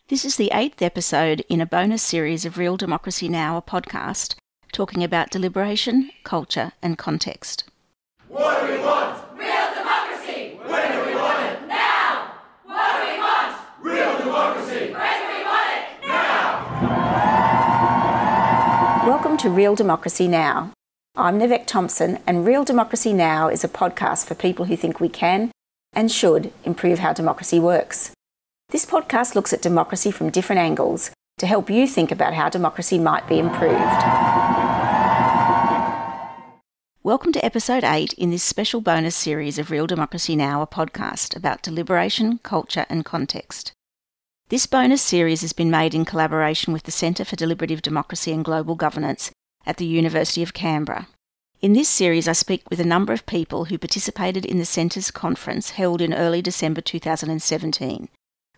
This is the 8th episode in a bonus series of Real Democracy Now!, a podcast, talking about deliberation, culture and context. What do we want? Real democracy! When do we want it? Now! What do we want? Real democracy! When do we want it? Now! Welcome to Real Democracy Now! I'm Nivek Thompson, and Real Democracy Now! Is a podcast for people who think we can and should improve how democracy works. This podcast looks at democracy from different angles to help you think about how democracy might be improved. Welcome to episode 8 in this special bonus series of Real Democracy Now!, a podcast about deliberation, culture and context. This bonus series has been made in collaboration with the Centre for Deliberative Democracy and Global Governance at the University of Canberra. In this series I speak with a number of people who participated in the Centre's conference held in early December 2017.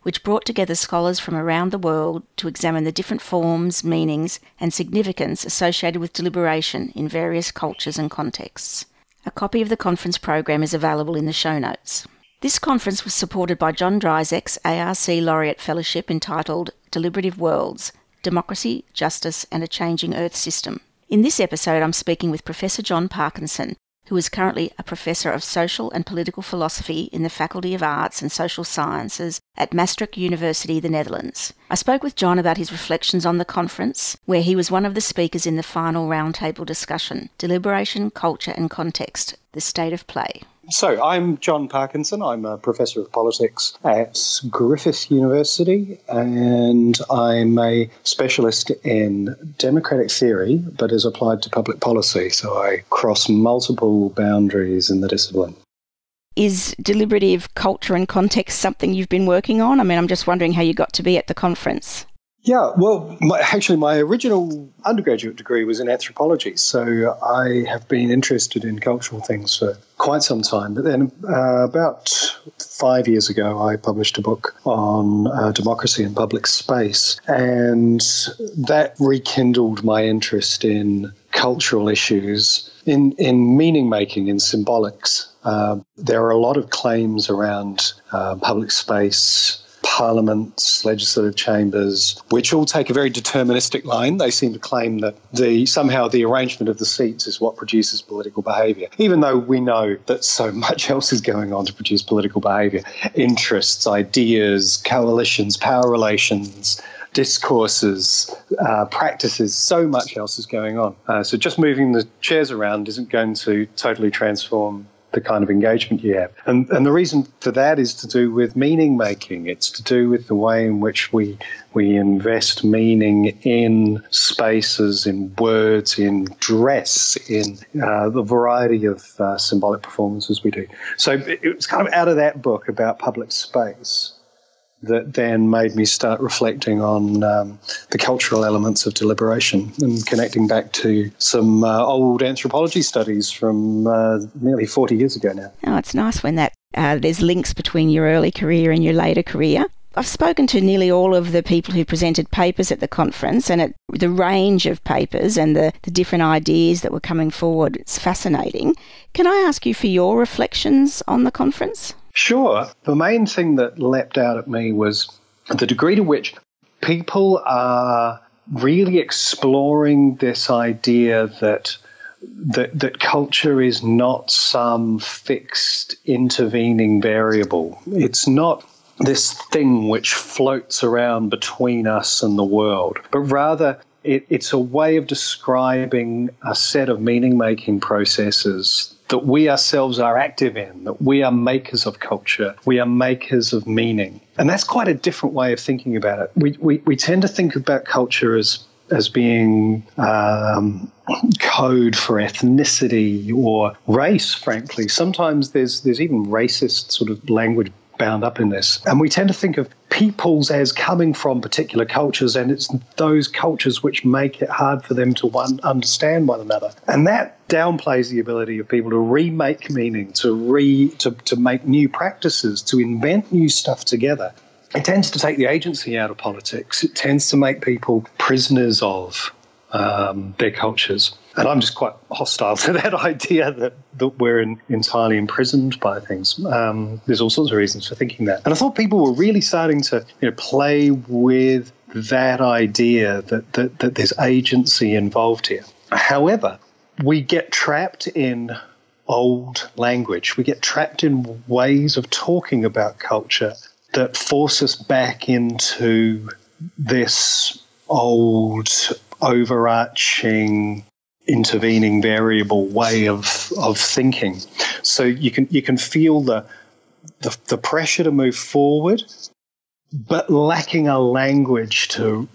Which brought together scholars from around the world to examine the different forms, meanings and significance associated with deliberation in various cultures and contexts. A copy of the conference program is available in the show notes. This conference was supported by John Dryzek's ARC Laureate Fellowship entitled Deliberative Worlds, Democracy, Justice and a Changing Earth System. In this episode I'm speaking with Professor John Parkinson, who is currently a Professor of Social and Political Philosophy in the Faculty of Arts and Social Sciences at Maastricht University, the Netherlands. I spoke with John about his reflections on the conference, where he was one of the speakers in the final roundtable discussion, Deliberation, Culture and Context, the State of Play. So, I'm John Parkinson. I'm a Professor of Politics at Griffith University, and I'm a specialist in democratic theory, but as applied to public policy. So I cross multiple boundaries in the discipline. Is deliberative culture and context something you've been working on? I'm just wondering how you got to be at the conference. Yeah, well, my original undergraduate degree was in anthropology, so I have been interested in cultural things for quite some time. But then about 5 years ago, I published a book on democracy and public space, and that rekindled my interest in cultural issues, in meaning-making, in symbolics. There are a lot of claims around public space, parliaments, legislative chambers, which all take a very deterministic line. They seem to claim that somehow the arrangement of the seats is what produces political behaviour, even though we know that so much else is going on to produce political behaviour. Interests, ideas, coalitions, power relations, discourses, practices, so much else is going on. So just moving the chairs around isn't going to totally transform the kind of engagement you have. And the reason for that is to do with meaning making. It's to do with the way in which we invest meaning in spaces, in words, in dress, in the variety of symbolic performances we do. So it was kind of out of that book about public space that then made me start reflecting on the cultural elements of deliberation and connecting back to some old anthropology studies from nearly 40 years ago now. Oh, it's nice when there's links between your early career and your later career. I've spoken to nearly all of the people who presented papers at the conference, and the range of papers and the different ideas that were coming forward, it's fascinating. Can I ask you for your reflections on the conference? Sure. The main thing that leapt out at me was the degree to which people are really exploring this idea that culture is not some fixed intervening variable. It's not this thing which floats around between us and the world, but rather it's a way of describing a set of meaning-making processes that we ourselves are active in, that we are makers of culture, we are makers of meaning. And that's quite a different way of thinking about it. We tend to think about culture as being code for ethnicity or race, frankly. Sometimes there's even racist sort of language bound up in this. And we tend to think of peoples as coming from particular cultures, and it's those cultures which make it hard for them to understand one another. And that downplays the ability of people to remake meaning, to make new practices, to invent new stuff together. It tends to take the agency out of politics. It tends to make people prisoners of their cultures. And I'm just quite hostile to that idea that we're entirely imprisoned by things. There's all sorts of reasons for thinking that. And I thought people were really starting to play with that idea that there's agency involved here. However, we get trapped in old language. We get trapped in ways of talking about culture that force us back into this old, overarching, intervening variable way of thinking. So you can feel the pressure to move forward, but lacking a language to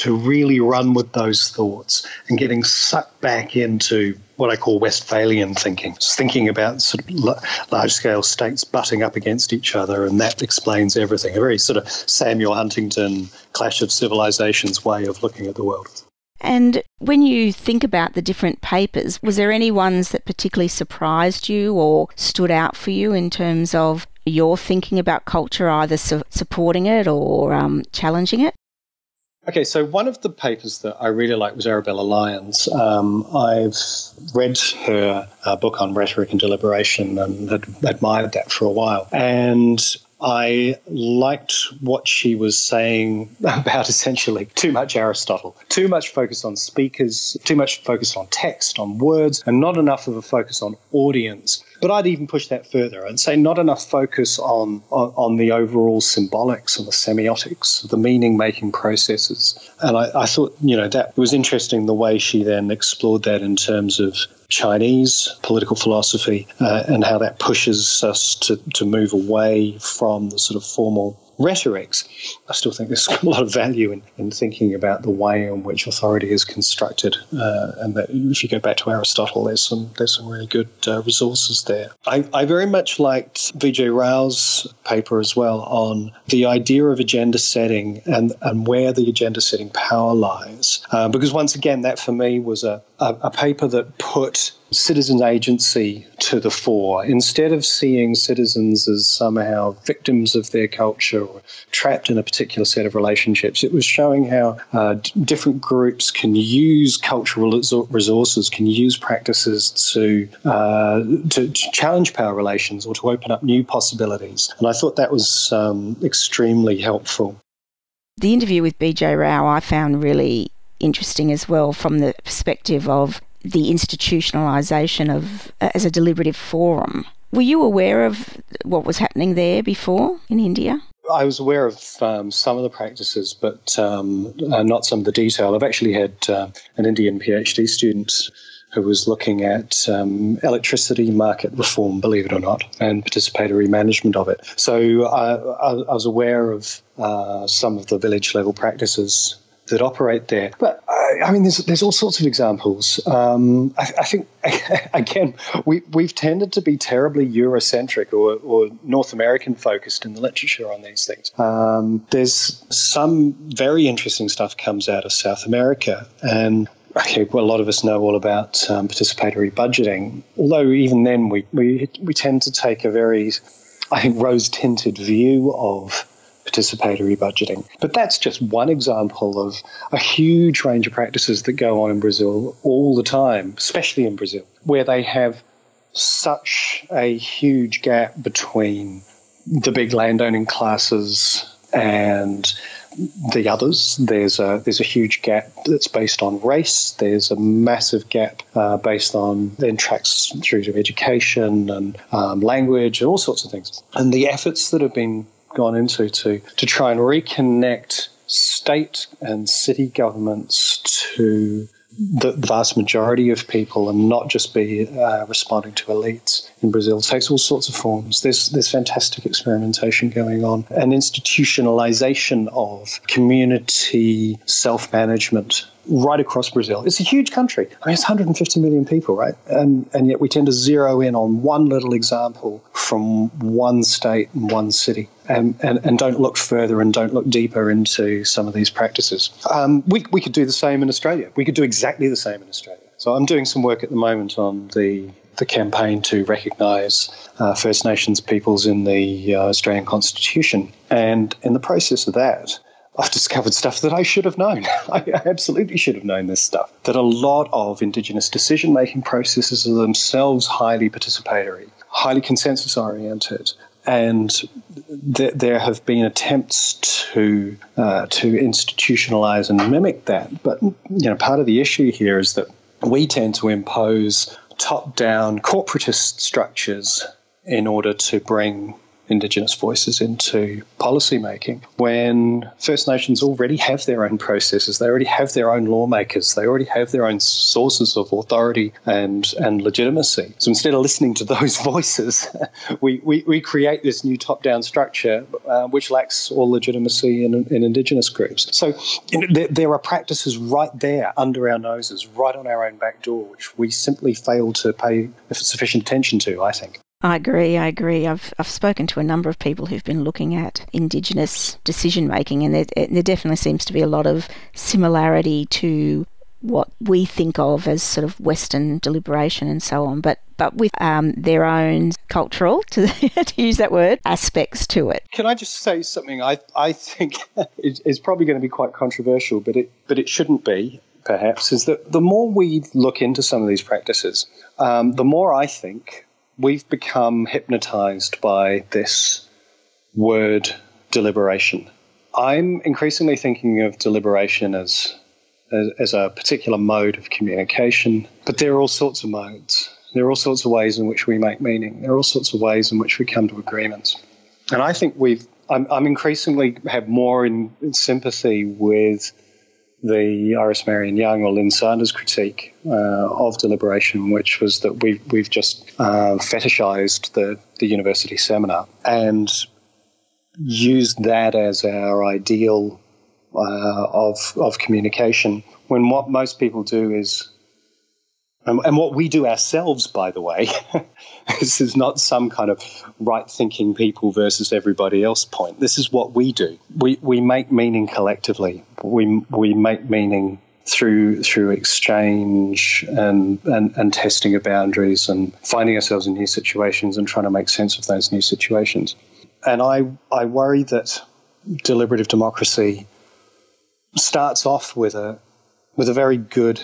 really run with those thoughts, and getting sucked back into what I call Westphalian thinking. Just thinking about sort of large-scale states butting up against each other, and that explains everything. A very sort of Samuel Huntington Clash of Civilizations way of looking at the world. And when you think about the different papers, was there any ones that particularly surprised you or stood out for you in terms of your thinking about culture, either supporting it or challenging it? Okay, so one of the papers that I really liked was Arabella Lyons. I've read her book on rhetoric and deliberation and had admired that for a while. And I liked what she was saying about essentially too much Aristotle, too much focus on speakers, too much focus on text, on words, and not enough of a focus on audience. But I'd even push that further. I'd say not enough focus on the overall symbolics and the semiotics, the meaning-making processes. And I thought, that was interesting the way she then explored that in terms of Chinese political philosophy and how that pushes us to move away from the sort of formal rhetorics. I still think there's a lot of value in thinking about the way in which authority is constructed, and that if you go back to Aristotle, there's some really good resources there. I very much liked Vijay Rao's paper as well on the idea of agenda setting and where the agenda setting power lies, because once again, that for me was a paper that put citizen agency to the fore. Instead of seeing citizens as somehow victims of their culture or trapped in a particular set of relationships, it was showing how different groups can use cultural resources, can use practices to challenge power relations or to open up new possibilities. And I thought that was extremely helpful. The interview with Vijay Rao I found really interesting as well, from the perspective of the institutionalisation of as a deliberative forum. Were you aware of what was happening there before in India? I was aware of some of the practices, but not some of the detail. I've actually had an Indian PhD student who was looking at electricity market reform, believe it or not, and participatory management of it. So I was aware of some of the village-level practices that operate there. But I mean, there's all sorts of examples. I think, again, we've tended to be terribly Eurocentric or North American focused in the literature on these things. There's some very interesting stuff comes out of South America, and a lot of us know all about participatory budgeting, although even then we tend to take a very, I think, rose-tinted view of participatory budgeting. But that's just one example of a huge range of practices that go on in Brazil all the time, especially in Brazil, where they have such a huge gap between the big landowning classes and the others. There's a huge gap that's based on race. There's a massive gap based on, then tracks through to education and language and all sorts of things. And the efforts that have been gone into to try and reconnect state and city governments to the vast majority of people and not just be responding to elites in Brazil takes all sorts of forms. There's fantastic experimentation going on, an institutionalization of community self-management right across Brazil. It's a huge country. I mean, it's 150 million people, right? And yet we tend to zero in on one little example from one state and one city and don't look further and don't look deeper into some of these practices. We could do the same in Australia. We could do exactly the same in Australia. So I'm doing some work at the moment on the campaign to recognise First Nations peoples in the Australian Constitution. And in the process of that, I've discovered stuff that I should have known. I absolutely should have known this stuff. That a lot of Indigenous decision-making processes are themselves highly participatory, highly consensus-oriented, and there have been attempts to institutionalize and mimic that. But part of the issue here is that we tend to impose top-down corporatist structures in order to bring Indigenous voices into policy making, when First Nations already have their own processes, they already have their own lawmakers, they already have their own sources of authority and legitimacy. So instead of listening to those voices, we create this new top-down structure which lacks all legitimacy in Indigenous groups. So there are practices right there under our noses, right on our own back door, which we simply fail to pay sufficient attention to, I think. I agree. I've spoken to a number of people who've been looking at Indigenous decision-making, and there definitely seems to be a lot of similarity to what we think of as sort of Western deliberation and so on, but with their own cultural, to use that word, aspects to it. Can I just say something I think is probably going to be quite controversial, but it shouldn't be, perhaps, is that the more we look into some of these practices, the more I think we've become hypnotised by this word deliberation. I'm increasingly thinking of deliberation as a particular mode of communication, but there are all sorts of modes. There are all sorts of ways in which we make meaning. There are all sorts of ways in which we come to agreements. And I think I'm increasingly have more in sympathy with the Iris Marion Young or Lynn Sanders critique of deliberation, which was that we've just fetishized the university seminar and used that as our ideal of communication, when what most people do is, and what we do ourselves, by the way, this is not some kind of right-thinking people versus everybody else point. This is what we do. We make meaning collectively. We make meaning through exchange and testing of boundaries and finding ourselves in new situations and trying to make sense of those new situations. And I worry that deliberative democracy starts off with a very good,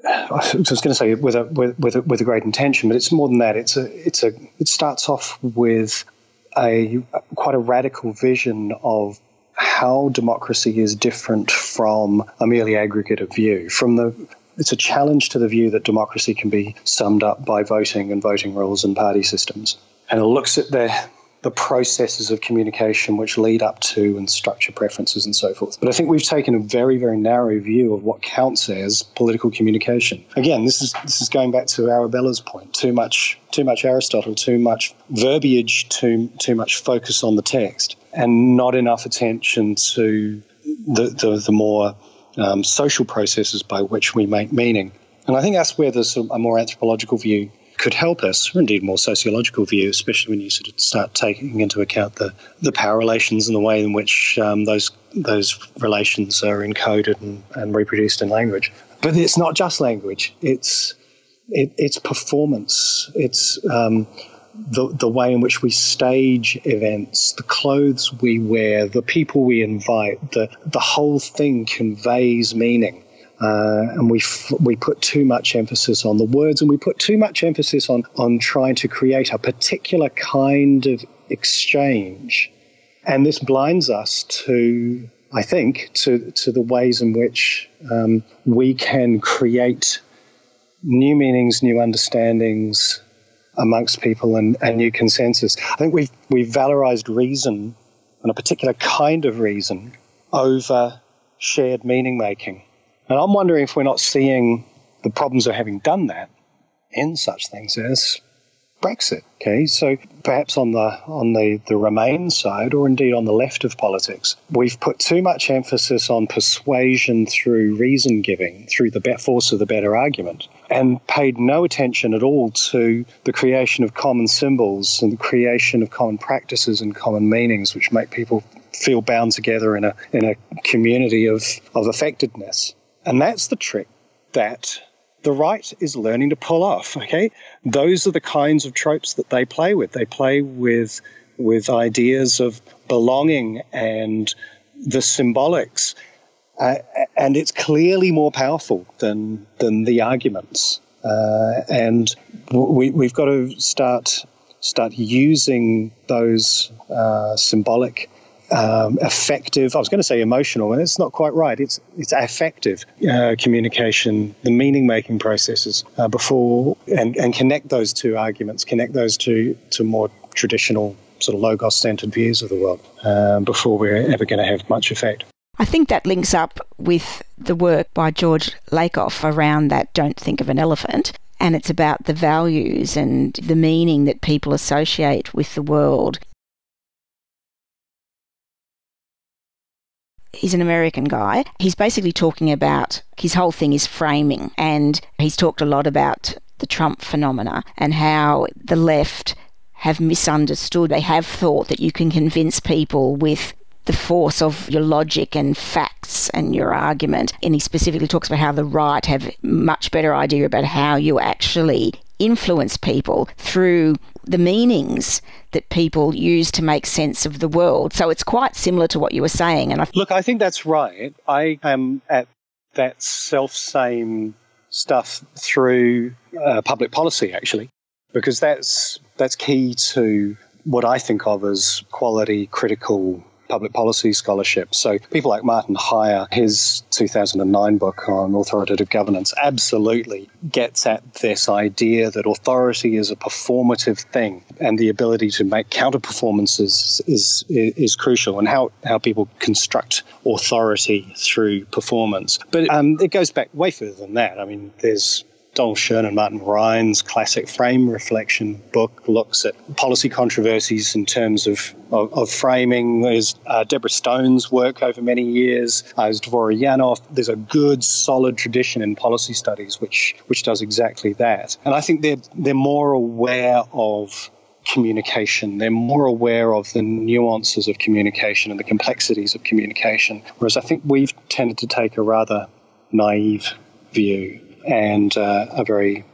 I was going to say with a great intention, but it's more than that. It starts off with quite a radical vision of how democracy is different from a merely aggregative view. It's a challenge to the view that democracy can be summed up by voting and voting rules and party systems. And it looks at the processes of communication which lead up to and structure preferences and so forth. But I think we've taken a very, very narrow view of what counts as political communication. Again, this is going back to Arabella's point. Too much Aristotle, too much verbiage, too much focus on the text, and not enough attention to the more social processes by which we make meaning. And I think that's where there's a more anthropological view could help us, or indeed more sociological view, especially when you sort of start taking into account the power relations and the way in which those relations are encoded and reproduced in language. But it's not just language; it's performance. It's the way in which we stage events, the clothes we wear, the people we invite. The whole thing conveys meaning. And we put too much emphasis on the words, and we put too much emphasis on trying to create a particular kind of exchange. And this blinds us to, I think, to the ways in which we can create new meanings, new understandings amongst people and new consensus. I think we've valorized reason, and a particular kind of reason, over shared meaning making. And I'm wondering if we're not seeing the problems of having done that in such things as Brexit. Okay, so perhaps on the Remain side, or indeed on the left of politics, we've put too much emphasis on persuasion through reason giving, through the force of the better argument, and paid no attention at all to the creation of common symbols and the creation of common practices and common meanings, which make people feel bound together in a community of affectedness. And that's the trick that the right is learning to pull off, okay? Those are the kinds of tropes that they play with. They play with ideas of belonging and the symbolics, and it's clearly more powerful than the arguments. And we've got to start using those symbolic, affective, I was going to say emotional, and it's not quite right. It's affective communication, the meaning-making processes before, and connect those two arguments, connect those to more traditional sort of logos-centered views of the world before we're ever going to have much effect. I think that links up with the work by George Lakoff around that don't think of an elephant, and it's about the values and the meaning that people associate with the world. He's an American guy. He's basically talking about, his whole thing is framing, and he's talked a lot about the Trump phenomena and how the left have misunderstood. They have thought that you can convince people with the force of your logic and facts and your argument. And he specifically talks about how the right have much better idea about how you actually influence people through the meanings that people use to make sense of the world. So it's quite similar to what you were saying. And Look, I think that's right. I am at that self-same stuff through public policy, actually, because that's key to what I think of as quality, critical public policy scholarship. So people like Martin Heyer, his 2009 book on authoritative governance absolutely gets at this idea that authority is a performative thing, and the ability to make counter-performances is crucial, and how people construct authority through performance. But it goes back way further than that. I mean, there's Donald Shern and Martin Ryan's classic Frame Reflection book looks at policy controversies in terms of framing. There's Deborah Stone's work over many years. There's Dvorak Yanov. There's a good, solid tradition in policy studies which does exactly that. And I think they're more aware of communication. They're more aware of the nuances of communication and the complexities of communication, whereas I think we've tended to take a rather naive view and an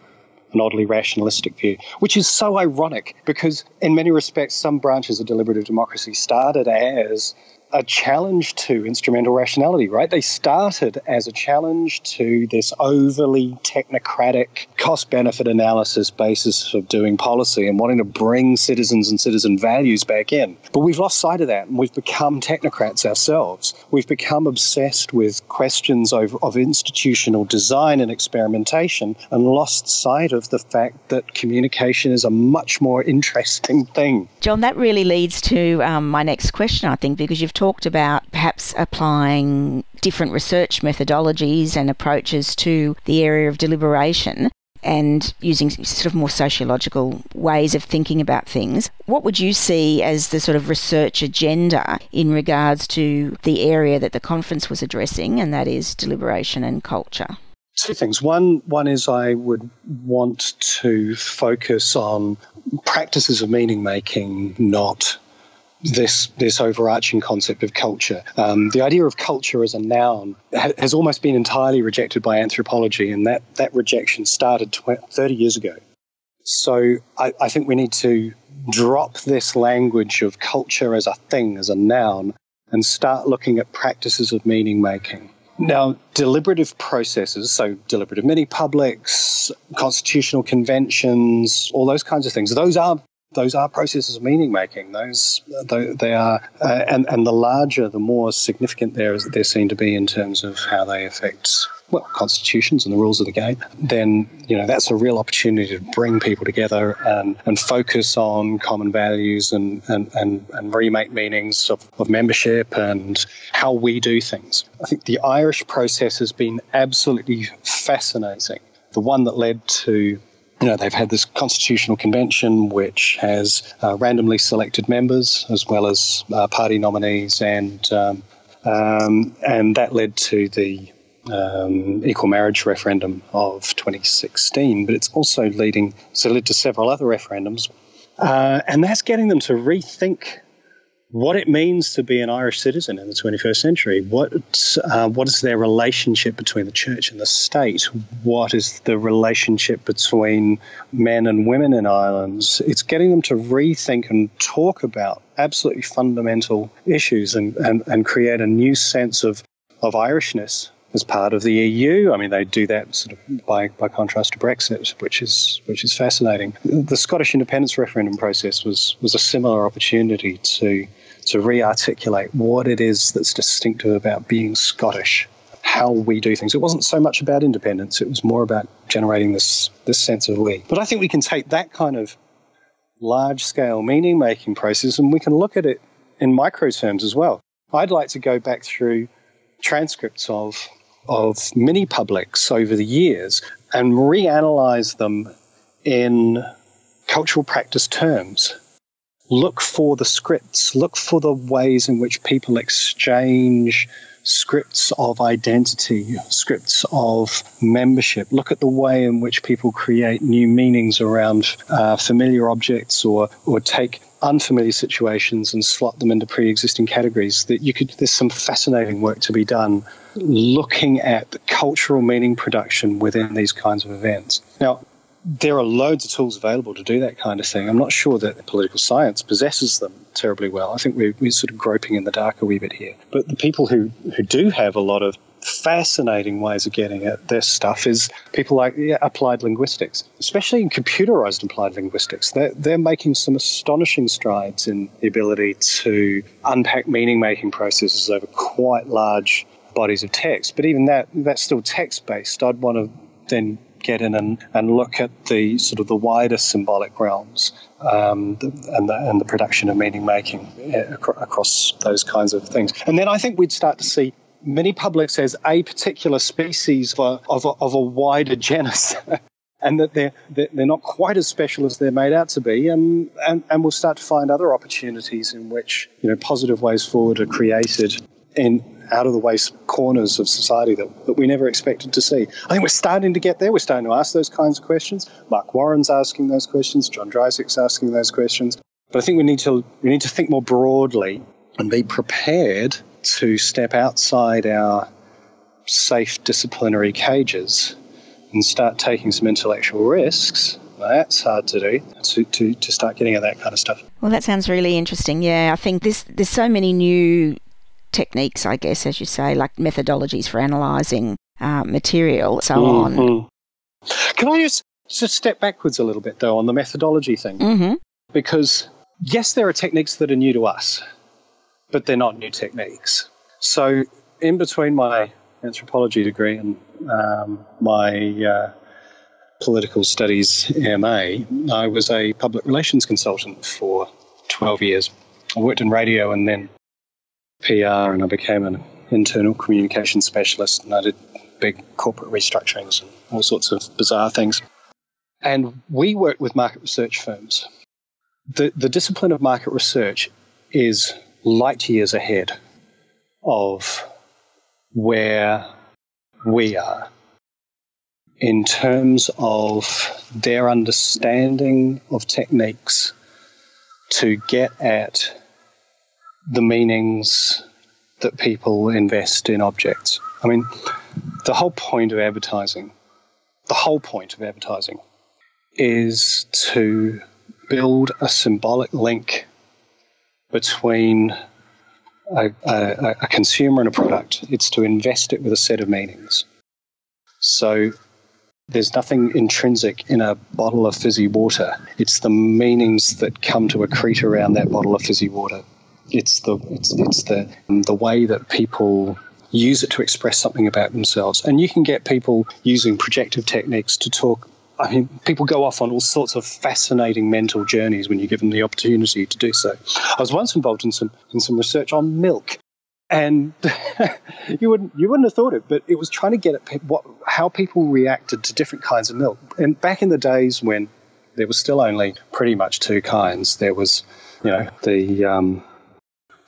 oddly rationalistic view, which is so ironic because in many respects some branches of deliberative democracy started as a challenge to instrumental rationality, right? They started as a challenge to this overly technocratic cost-benefit analysis basis of doing policy and wanting to bring citizens and citizen values back in. But we've lost sight of that, and we've become technocrats ourselves. We've become obsessed with questions of institutional design and experimentation and lost sight of the fact that communication is a much more interesting thing. John, that really leads to my next question, I think, because you've talked about perhaps applying different research methodologies and approaches to the area of deliberation and using sort of more sociological ways of thinking about things. What would you see as the sort of research agenda in regards to the area that the conference was addressing, and that is deliberation and culture? Two things. One is I would want to focus on practices of meaning making, not this overarching concept of culture. The idea of culture as a noun has almost been entirely rejected by anthropology, and that rejection started 30 years ago. So I think we need to drop this language of culture as a thing, as a noun, and start looking at practices of meaning making. Now, deliberative processes, so deliberative mini-publics, constitutional conventions, all those kinds of things, those are processes of meaning making. They are, and the larger, the more significant they're seen to be in terms of how they affect constitutions and the rules of the game. Then that's a real opportunity to bring people together and focus on common values and remake meanings of membership and how we do things. I think the Irish process has been absolutely fascinating. The one that led to they've had this constitutional convention which has randomly selected members as well as party nominees, and that led to the equal marriage referendum of 2016. But it's also led to several other referendums, and that's getting them to rethink what it means to be an Irish citizen in the 21st century. What is their relationship between the church and the state? What is the relationship between men and women in Ireland? It's getting them to rethink and talk about absolutely fundamental issues and create a new sense of Irishness as part of the EU. I mean, they do that sort of by contrast to Brexit, which is fascinating. The Scottish independence referendum process was a similar opportunity to re-articulate what it is that's distinctive about being Scottish, how we do things. It wasn't so much about independence, it was more about generating this sense of we. But I think we can take that kind of large-scale meaning-making process and we can look at it in micro terms as well. I'd like to go back through transcripts of mini-publics over the years and reanalyze them in cultural practice terms. Look for the scripts, look for the ways in which people exchange scripts of identity, scripts of membership. Look at the way in which people create new meanings around familiar objects or take unfamiliar situations and slot them into pre-existing categories. There's some fascinating work to be done looking at the cultural meaning production within these kinds of events. Now, there are loads of tools available to do that kind of thing. I'm not sure that political science possesses them terribly well. I think we're sort of groping in the dark a wee bit here. But the people who do have a lot of fascinating ways of getting at this stuff is people like applied linguistics, especially in computerized applied linguistics. They're making some astonishing strides in the ability to unpack meaning-making processes over quite large bodies of text. But even that's still text-based. I'd want to then get in and look at the sort of the wider symbolic realms and the production of meaning making across those kinds of things. And then I think we'd start to see many publics as a particular species of a wider genus. And that they're not quite as special as they're made out to be, and we'll start to find other opportunities in which positive ways forward are created in out-of-the-way corners of society that we never expected to see. I think we're starting to get there. We're starting to ask those kinds of questions. Mark Warren's asking those questions. John Dryzek's asking those questions. But I think we need to think more broadly and be prepared to step outside our safe disciplinary cages and start taking some intellectual risks. That's hard to do, to start getting at that kind of stuff. Well, that sounds really interesting. Yeah, I think there's so many new techniques, I guess, as you say, like methodologies for analysing material, so on. Can I just step backwards a little bit, though, on the methodology thing? Mm-hmm. Because, yes, there are techniques that are new to us, but they're not new techniques. So in between my anthropology degree and my political studies MA, I was a public relations consultant for 12 years. I worked in radio and then PR, and I became an internal communication specialist, and I did big corporate restructurings and all sorts of bizarre things. And we worked with market research firms. The discipline of market research is light years ahead of where we are in terms of their understanding of techniques to get at the meanings that people invest in objects. I mean, the whole point of advertising is to build a symbolic link between a consumer and a product. It's to invest it with a set of meanings. So there's nothing intrinsic in a bottle of fizzy water. It's the meanings that come to accrete around that bottle of fizzy water. It's the way that people use it to express something about themselves. And you can get people using projective techniques to talk. I mean, people go off on all sorts of fascinating mental journeys when you give them the opportunity to do so. I was once involved in some research on milk, and you wouldn't have thought it, but it was trying to get at how people reacted to different kinds of milk. And back in the days when there was still only pretty much two kinds, there was, the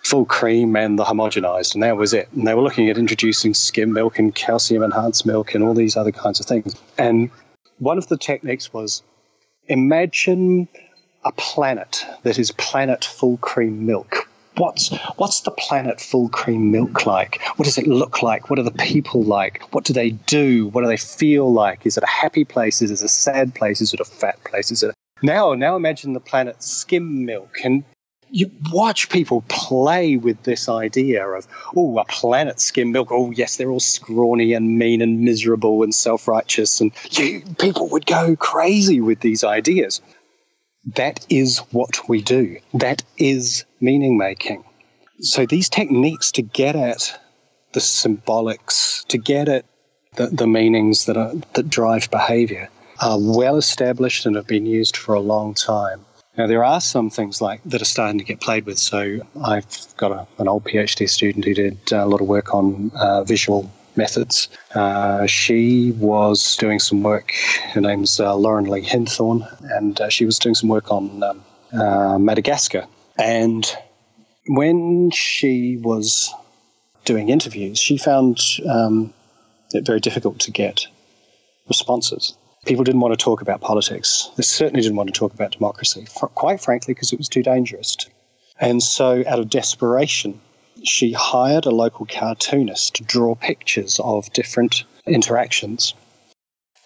full cream and the homogenized, and that was it. And they were looking at introducing skim milk and calcium enhanced milk and all these other kinds of things. And one of the techniques was imagine a planet that is planet full cream milk. What's the planet full cream milk like? What does it look like? What are the people like? What do they do? What do they feel like? Is it a happy place? Is it a sad place? Is it a fat place? Now imagine the planet skim milk, and you watch people play with this idea of, oh, a planet skim milk. Oh, yes, they're all scrawny and mean and miserable and self-righteous. And people would go crazy with these ideas. That is what we do. That is meaning making. So these techniques to get at the symbolics, to get at the meanings that drive behaviour are well established and have been used for a long time. Now, there are some things like that are starting to get played with. So I've got an old PhD student who did a lot of work on visual methods. She was doing some work. Her name's Lauren Lee Hinthorn, and she was doing some work on Madagascar. And when she was doing interviews, she found it very difficult to get responses. People didn't want to talk about politics. They certainly didn't want to talk about democracy, quite frankly, because it was too dangerous. And so out of desperation, she hired a local cartoonist to draw pictures of different interactions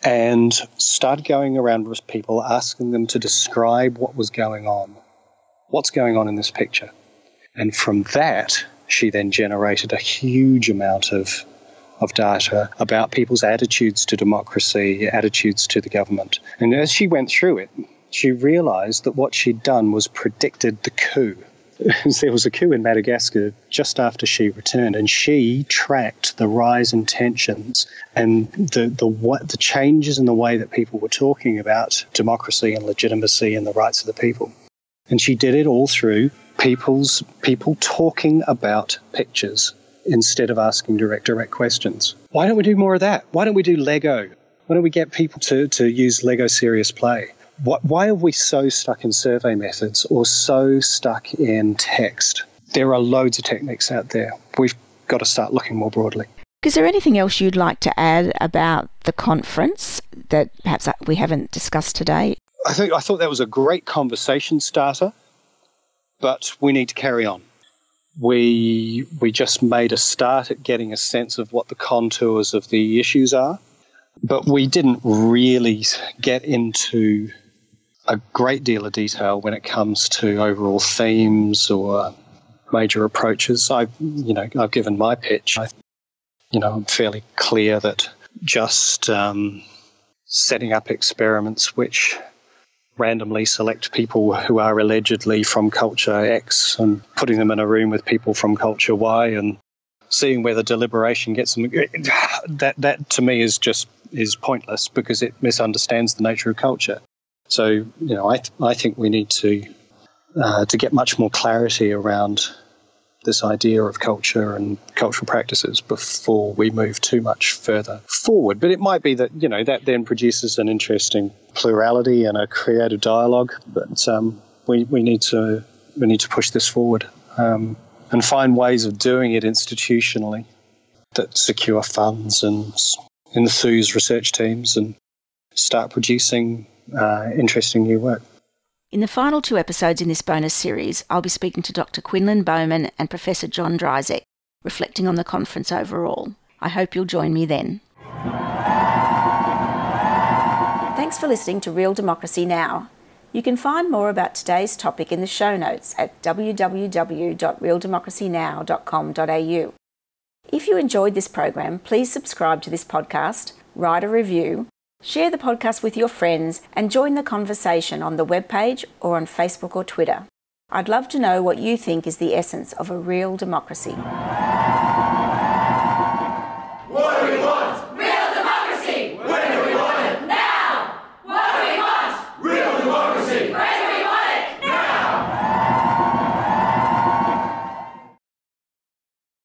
and started going around with people, asking them to describe what was going on. What's going on in this picture? And from that, she then generated a huge amount of data about people's attitudes to democracy, attitudes to the government. And as she went through it, she realised that what she'd done was predicted the coup. There was a coup in Madagascar just after she returned, and she tracked the rise in tensions and the changes in the way that people were talking about democracy and legitimacy and the rights of the people. And she did it all through people talking about pictures instead of asking direct questions. Why don't we do more of that? Why don't we do Lego? Why don't we get people to use Lego Serious Play? Why are we so stuck in survey methods or so stuck in text? There are loads of techniques out there. We've got to start looking more broadly. Is there anything else you'd like to add about the conference that perhaps we haven't discussed today? I thought that was a great conversation starter, but we need to carry on. We just made a start at getting a sense of what the contours of the issues are, but we didn't really get into a great deal of detail when it comes to overall themes or major approaches. I've given my pitch. I'm fairly clear that just setting up experiments which randomly select people who are allegedly from culture X and putting them in a room with people from culture Y and seeing whether deliberation gets them, that to me is pointless because it misunderstands the nature of culture. So, I think we need to get much more clarity around this idea of culture and cultural practices before we move too much further forward. But it might be that, that then produces an interesting plurality and a creative dialogue. But we need to push this forward and find ways of doing it institutionally that secure funds and enthuse research teams and start producing interesting new work. In the final 2 episodes in this bonus series, I'll be speaking to Dr. Quinlan Bowman and Professor John Dryzek, reflecting on the conference overall. I hope you'll join me then. Thanks for listening to Real Democracy Now! You can find more about today's topic in the show notes at www.realdemocracynow.com.au. If you enjoyed this program, please subscribe to this podcast, write a review, share the podcast with your friends, and join the conversation on the webpage or on Facebook or Twitter. I'd love to know what you think is the essence of a real democracy.